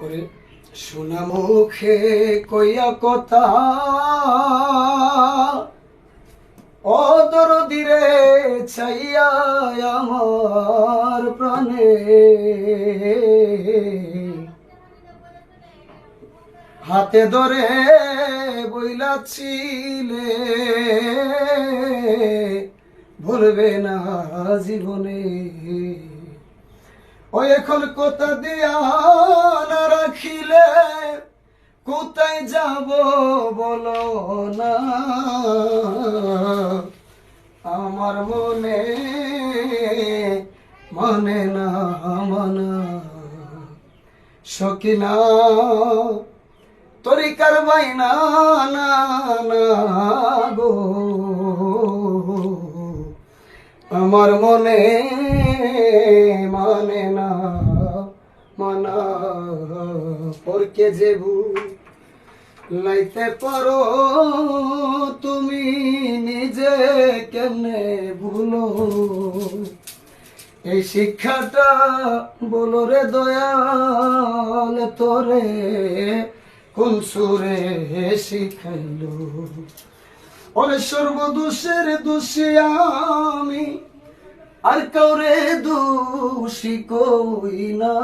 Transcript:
ওরে সোনা মুখে কইয়া কথা অদরদি রে ছাইয়া আমার প্রাণে হাতে ধরে বইলাছিলে ভুলবে না জীবনে। ও এখন কথা দিয়া না রাখিলে কোথায় যাব বলো না, আমার মনে মানে না মানা। সকিনা তরিকার বাইনা না না গো, আমার মনে মানে না মানা। পরকে যে লাইতে পারো তুমি নিজে কেমনে ভুলো, এই শিক্ষাটা বলো রে দয়াল তোরে কোন সুরে শিখাইলো। ওরে সর্বদোষের দোষী আমি আর কাউরে দোষী কই না।